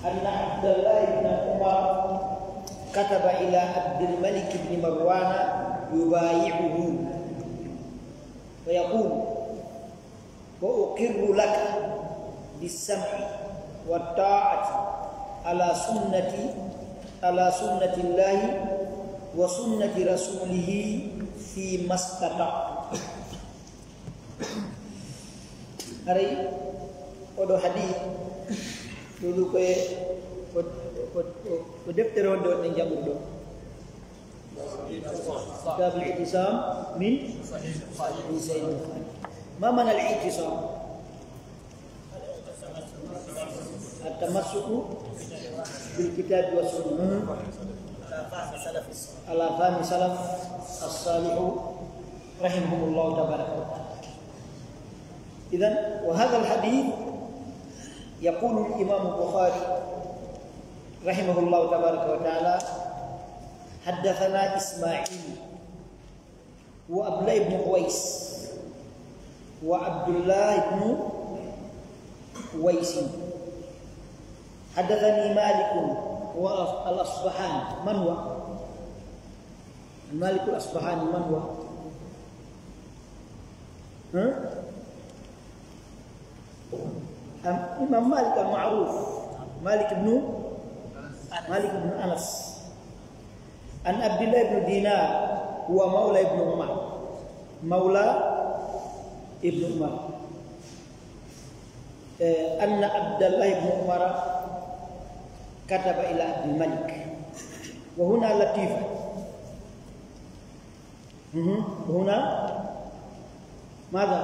أن عبد الله بن عمر كتب إلى عبد الملك بن مروان يبايعه ويقول وأقر لك بالسمع والطاعة على سنة الله وسنة رسوله فيما استطعت. Hari odo hadis dulu ke defter odo ning jamur do. Kitab al-i'tisam min Sahih Bukhari. Ma mana al-i'tisam? At-tamassuku bil kitab wa sunnah ala fahmi salaf as-salih rahimahumullah tabaraka wa ta'ala. إذن وهذا الحديث يقول الإمام البخاري رحمه الله تبارك وتعالى حدثنا إسماعيل وعبد الله بن قويس وعبد الله بن ويس حدثني مالك والأصبحاني. من هو المالك الأصبحاني؟ من هو؟ إمام مالك المعروف مالك بن أنس. عن عبد الله بن دينار هو مولى ابن عمر أن عبد الله بن عمر كتب إلى عبد الملك وهنا لطيفة. وهنا ماذا؟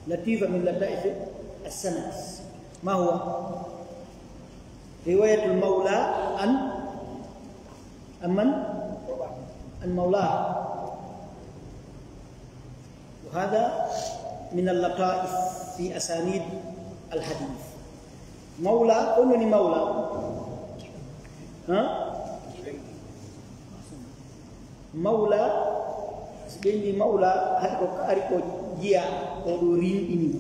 لطيفة من لطائف السند. ما هو؟ رواية المولى عن من؟ المولى. وهذا من اللطائف في أسانيد الحديث. مولى أنني مولى مولى sebenarnya maula hariko jia odurin ini.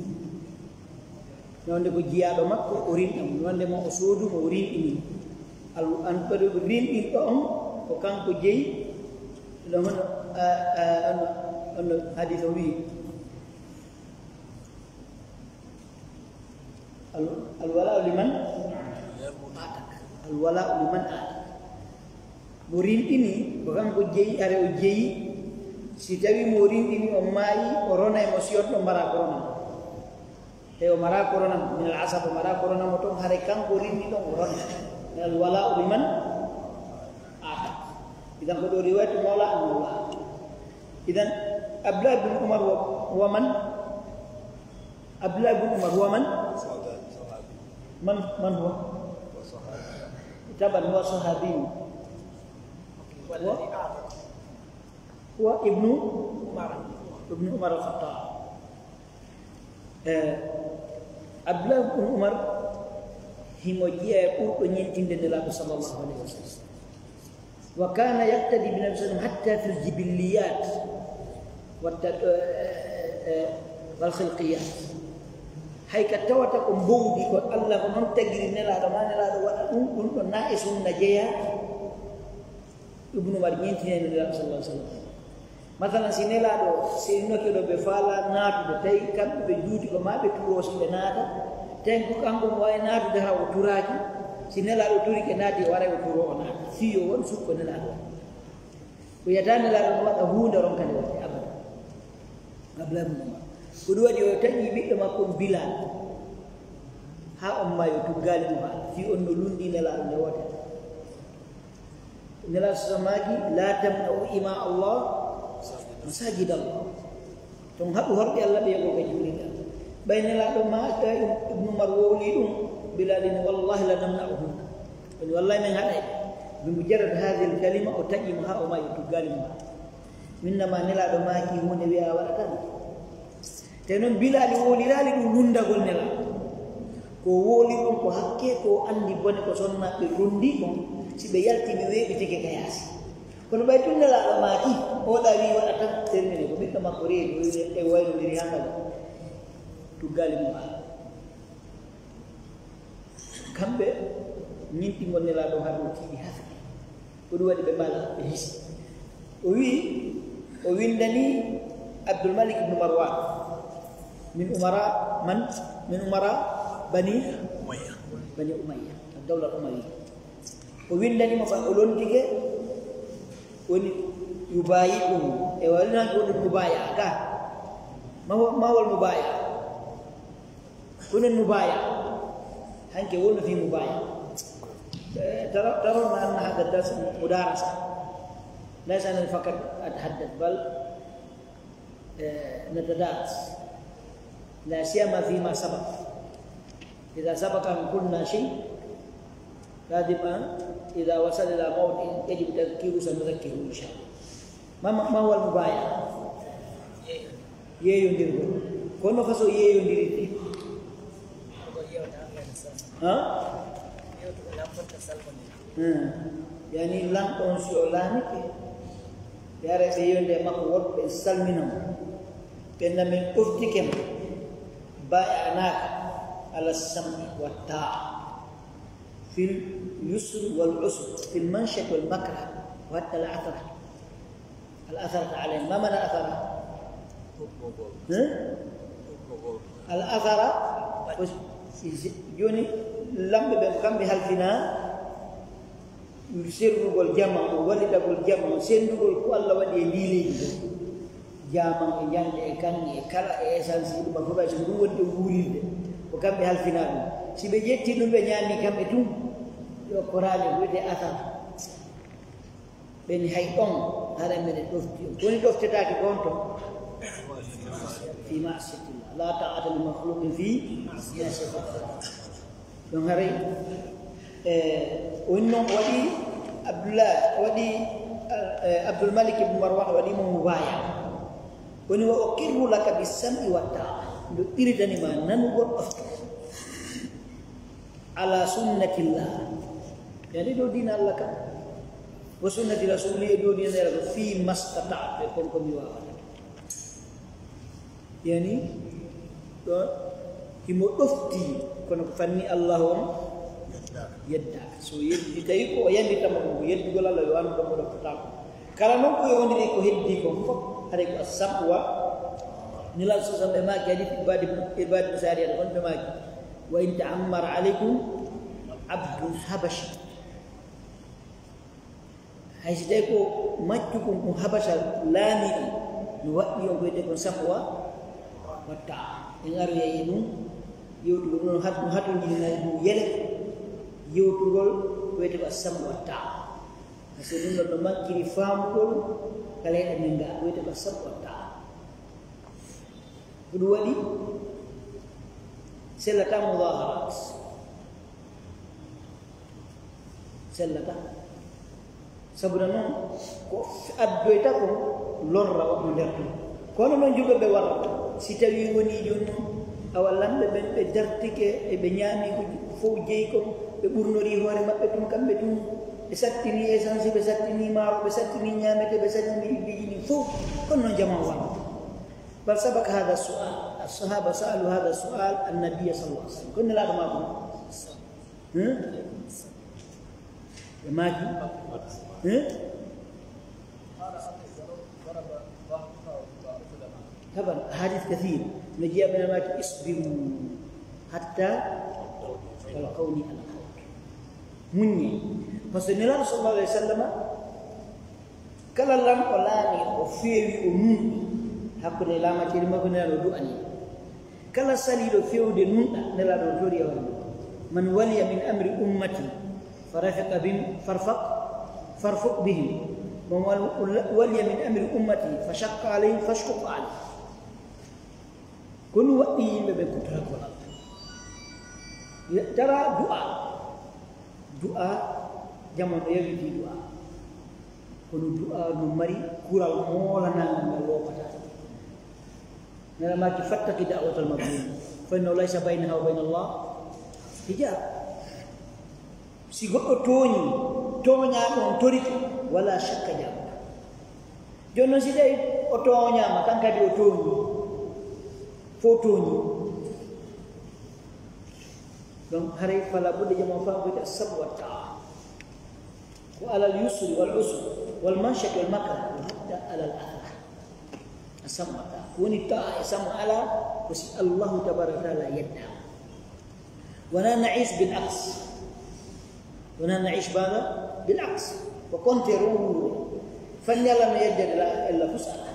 Nonde ko jia do makko orin am nonde mo osudu mo orin ini. Al an padu rin itu ko kanko jeyi do man an hadis wi al wala liman murin ini bukan ko jeyi are o jeyi si tawi murin ini o mai corona emotion do mara corona e o mara corona min al asab mara corona moto hare kan murin ini do corona al wala liman atak idan ko do riwayat maula idan abdullah bin umar wa man abdullah bin umar wa man huwa taban huwa sahabi هو ابن عمر الخطاب. عبد الله بن عمر هيموجيا يقول نينتين النبي صلى الله عليه وسلم وكان يقتدي بالنبي صلى الله عليه وسلم حتى في الجبليات والخلقيات. هاي كتوتا كمبودي كو الله كون تغري نلا دمان لا دو كون نائس نجيا ابن عمر نينتين النبي صلى الله عليه وسلم. Masalah sinela do sinno ke do be fala naatu do tay kam be juuti ko mabe turo so be naata ten ko kanko way naatu de hawo turaki sinela do turi ke naati wara o turo ona fiyo won sukko nela do ko yatani la do wada huunde ron kan wati abada ablam ko do wadi o taji biddo makko bilal ha on mayo to gali ma fi on no lundi nela do wata nela samaki la tamna ima Allah masajid Allah. Tong hatu harti Allah dia ko kajulina. Bainala do ma ta ibnu marwuli dum bilalin wallahi la namna'uhu. Wallahi men hadai. Bimujarrad hadhihi al-kalima utajimha wa ma yutugalim. Minna ma nela do ma ki hunde wi awatan. Tenon bilali woli lali dum lunda gol nela. Ko woli dum ko hakke ko andi bone ko sonna be rundi ko sibe yalti be we bitike kayasi. Kono baytu nela maki o dawi wala tan termine ko bitta makore do e wayno diri hanga tugali mo kambe nyinti ngol la do haru ti bi hafi ko do wadi be mala be hisi o windani Abdul Malik ibn Marwan min umara bani Umayyah ad-dawla al-Umayyah o windani mo fa olon tige woni yubayi'u e walina ko mubaya ka ma wal mubaya kunun mubaya hanke wona fi mubaya ترون أن هذا الدرس مدارسة ليس أنا فقط أتحدث بل نتدارس لا سيما فيما سبق إذا سبق أن قلنا شيء لازم إذا وصل إلى موضع يجب تذكيره سنذكره إن شاء الله ما هو المبايع يندير كونه فسو يندير ها يعني لان أنسي أولانك يا رأي يوم ما هو بسلمنا بين من أفتكم بايعناك على السمع والطاعة في اليسر والعسر في المنشط والمكره وحتى الأثر عليه ما معنى الأثر؟ الأثر يوني لم بكم بهالفنا يسير نقول جامع ولد نقول جامع سين نقول كل ودي ديلي جامع yang ikan kala esensi bakuba semua diuli bukan behal final si bejeti numbe nyani kam itu yo korale wede ata ben hayong hare mene dofti koni dofti ta ki konto fi ma'siyatillah la ta'ata li makhluqin fi ma'siyatillah don hari onno wadi Abdul Malik ibn Marwan wadi mubaya woni wa uqirru laka bis-sam'i wa ta'a do iridani ma nanu gon ala sunnatillah jadi do dina Allah ka wa sunnati rasulih do dina Allah fi mastata' kon ko mi wa yani do himo dofti kono fanni Allah yedda so yeddi tay ko yandi tamo yeddi gola la wan do do ta kala non ko yondiri ko heddi ko fop hare ko sabwa nilal so sambe ma gadi ibad musariya on be ma wa in ta'ammar alaykum abdul habashi haysde ko maccu ko habasha lami no waddi on ko de ko sabwa watta ngar yeyinu yewtu non hatu ni na yele yewtugol wete ko sabwa watta Asalnya kalau makiri faham pun kalian enggak, itu pasal kota. Kedua ni, selata mudaharat, selata. Sebenarnya, kau ada itu pun lor rawat mudah. Kalau orang juga bewar, si tawi wani jun awalan be darti ke benyami ku fujai ko be burnori hore mappe tum kambe tum. Besatini esansi besatini mar besatini nyamete besatini bijini fu كنا جماعة بل سبق هذا السؤال الصحابة سألوا هذا السؤال النبي صلى الله عليه وسلم كنا لا ما ماجي طبعا حديث كثير نجي من الماجي اصبروا حتى تلقوني على الحوض مني فسنلا صلى الله عليه وسلم kala lam olani o feewi o nunɗi hakkude lamaciri makko nelaɗo du'ani kala saliɗo fewde nunɗa nelaɗo tori e wallu man waliya min amri ummati farafiqa bihim farfuq bihim man waliya min amri ummati fashaqqa alayhim fashquq alayhim kono waɗɗi yimɓe ɓe kuttata ko Allah tara du'a jamon ɗo yawiti du'a kono du'a no mari kural moolana ngal lopata nela maki fattaki da'watal mazlum fa inna laysa bainaha wa bain Allah hijab si goddo toña on tori wala shakka jam jonno si dai o toña ma kan kadi o toñi fo toñi donc hari fala budda jama fa bi as-sabr wa ta'a wa ala al-yusr wal usr wal manshak wal makr hadda ala al-athar as-samata wani ta'a sama ala wasi Allah tabaraka taala yadda wa la na'ish bil aqs wa la na'ish bada bil aqs wa kontiru fanyala ma yadda illa fusala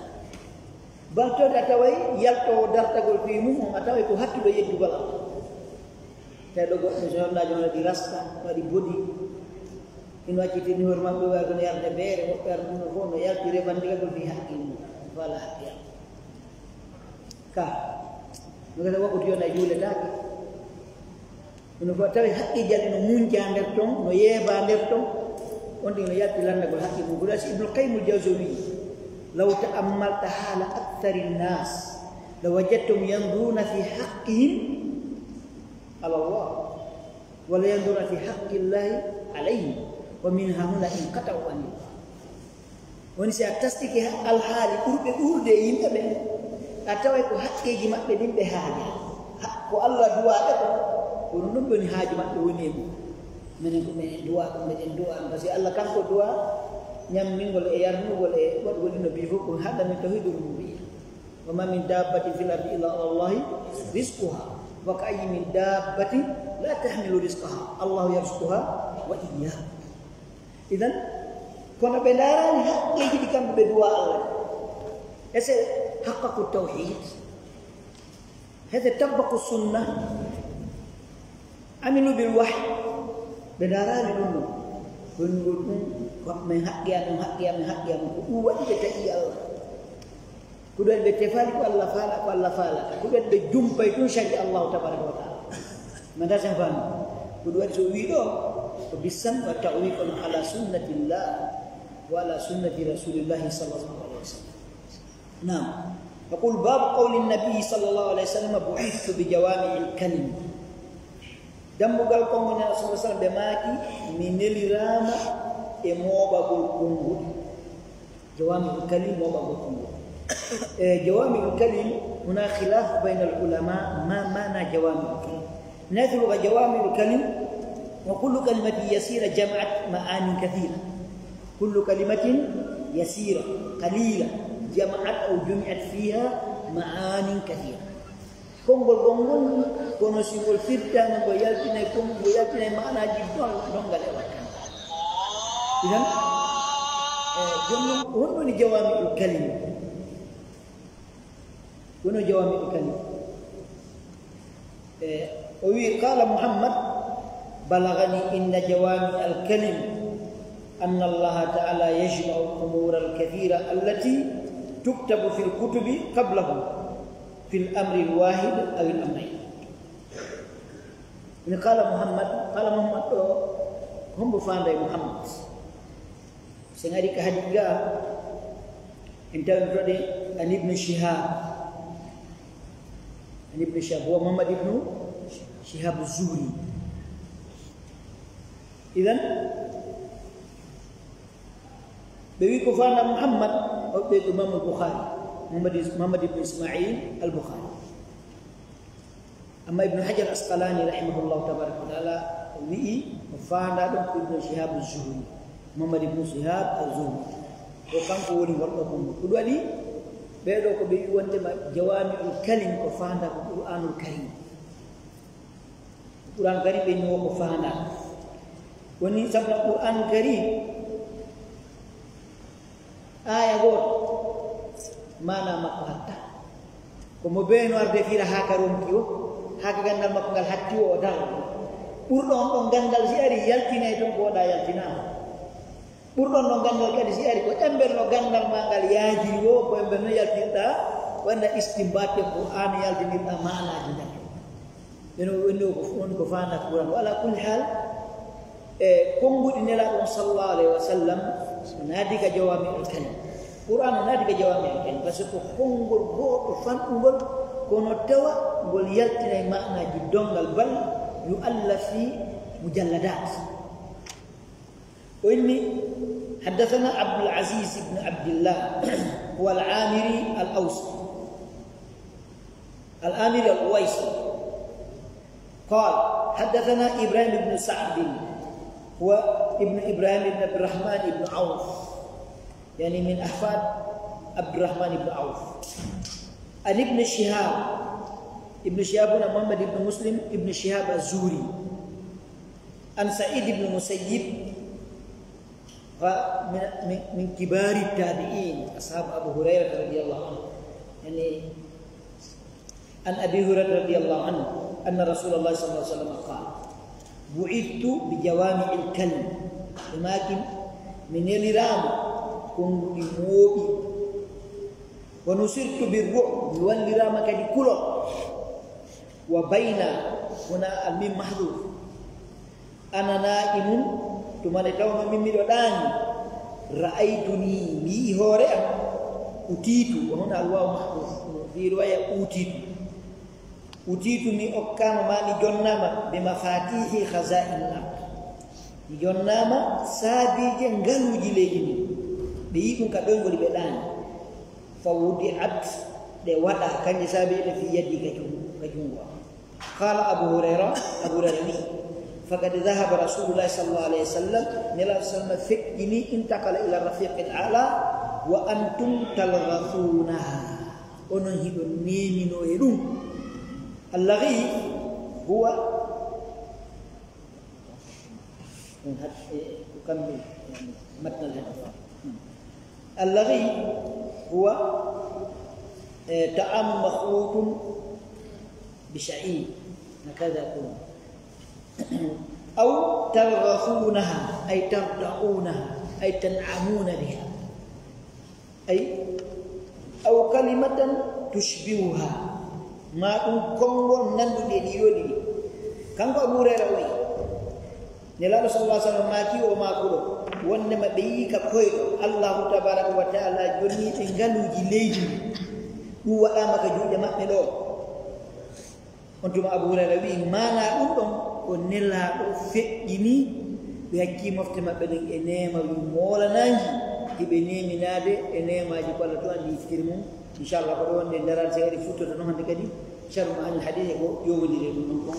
balto datawai yalto dartagol fi mum atawai ko hattudo yeddu bala te do goddo so na jona di rasta wadi bodi in waciti ni horma be wago ne yarde bere mo per no fono yalti rebandiga gol fi hakkimu wala ya ka ngala wako tiona jule taki no ko tawi hakki jalli no munja nder ton no yeba nder ton on di no yalti landa gol hakkimu gol ibn qayyim al-jawziyyi لو تأملت حال أكثر الناس لوجدتم ينظرون في حقهم على الله ولا ينظرون في حق الله عليهم ومنها هنا انقطعوا عن الله ونسي أتستك الحال أرد يمكن أتوي حق جماعة بدين بهذا حق الله دعاء ونحن بني حاجة ما تونيم من دعاء من دعاء بس الله كان دعاء nyam mingol e yarnu gol e wad golino bi fo ko hada min tawhidul rububiyya wa ma min dabbatin fil ardi illa Allah rizquha wa ka'ayyin min dabbatin la tahmilu rizqaha Allah yarzuquha wa iyyakum idan kono be darani hakke ji kam be duwa Allah ese haqqaqu tauhid hada tabaqu sunnah aminu bil wahyi be darani dum من حقيا قوة تتأي الله كدر بتفالك الله فالك كدر بجنب يكون شرع الله تبارك وتعالى ماذا سنفهم كدر سويدو وبالسم والتعويق على سنة الله وعلى سنة رسول الله صلى الله عليه وسلم نعم يقول باب قول النبي صلى الله عليه وسلم بعثت بجوامع الكلم dambugal ko mo na sallallahu alaihi wasallam be maki min nelirama e mobagol kongo jawami kalim mobagol kongo jawami kalim huna khilaf bain al ulama ma mana jawami kalim nadhru jawami kalim wa kullu kalimatin yasira jama'at ma'ani kathira kullu kalimatin yasira qalila jama'at aw jumi'at fiha ma'ani kathira kongol kono singol fitta ngo yaltina kongo yaltina maana jiddol don gale wakkan idan jumlu wono ni jawami kalim wono jawami kalim o wi qala muhammad balagani inna jawami al kalim anna allah ta'ala yajma'u al-umur al-kathira allati tuktabu fil kutubi qablahu في الأمر الواحد أو الأمرين. إن قال محمد هم بفاندي محمد. سنعرف كهديجا أنت بردي عن ابن شهاب هو محمد ابن شهاب الزهري. إذن بيجي كفانا محمد أو بيجي إمام البخاري. محمد بن إسماعيل البخاري. أما ابن حجر الأسقلاني رحمه الله تبارك وتعالى وفانا ابن شهاب الزهري محمد بن شهاب الزهري وكان قولي والله كدوا لي بيدو كبي وانت جوامع الكلم وفانا القرآن الكريم بينه وفانا وني سبب القرآن الكريم آية قول mana makko hatta ko mo beeno arde fiira haka ronki o haka gandal makko gal hatti o dal burdon don gandal si ari yaltine ton ko da yaltina burdon don gandal kadi si ari ko emberno gandal mangal yaaji o ko emberno yaltinta wanda istinbat Qur'an yaltinta maana jinda beno ko on ko faana Qur'an wala kul hal kongudi nela sallallahu alaihi wasallam nadi ka jawami al-kalim Quran nadi ke jawami en parce que kongol goto fandugol kono tawa gol yaltina maana ji dongal bal yu'allafi mujalladat وإني حدثنا عبد العزيز بن عبد الله هو العامري الأوسي العامري الأويسي قال حدثنا إبراهيم بن سعد هو ابن إبراهيم بن عبد الرحمن بن عوف يعني من أحفاد عبد الرحمن بن عوف عن ابن شهاب بن محمد بن مسلم ابن شهاب الزهري عن سعيد بن المسيب من كبار التابعين أصحاب أبو هريرة رضي الله عنه يعني عن أبي هريرة رضي الله عنه أن رسول الله صلى الله عليه وسلم قال بعثت بجوامع الكلم لكن من الرام كن موبي ونصرت بالرعب والرام كدي كله وبين هنا الميم محذوف أنا نائم ثم لتوم من مدوداني رأيتني بي هوري أتيت وهنا الواو محذوف في رواية أتيت مي أكام ماني جنما بمفاتيح خزائن الأرض جنما سادي جنغلو جليني بيكون كدون ولي بدان فوضعت لوضع كان يسابي في يدي كجوا قال أبو هريرة فقد ذهب رسول الله صلى الله عليه وسلم نلا سلم فكني انتقل إلى الرفيق الأعلى وأنتم تلغفونها ونهيد نيمي نويرون اللغيب هو أكمل متن الحديث اللغيب هو طعام مخلوط بشعير هكذا يقول أو تلغفونها أي ترضعونها أي تنعمون بها أي أو كلمة تشبهها ما كونغو ناندو دي يودي كانغو ابو هريره وي نلا رسول الله صلى الله عليه وسلم ما كودو wonne mabbe yi ka koydo Allah tabaaraka wa ta'ala jonni te ngaluji leydi du wada maka juude mabbe do on tuma Abu Hurairah wi mana dum don ko nella do feddini be hakki mofte mabbe den e nema wi mola nangi tibe nemi nade e nemaji ko Allah to andi fikirmu inshallah ko wonde daral seeri futto no hande kadi sharma al hadith ko yowdire dum ko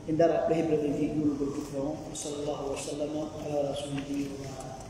indara be hebbe fi dum ko tutto sallallahu alaihi wasallam ala rasulihi wa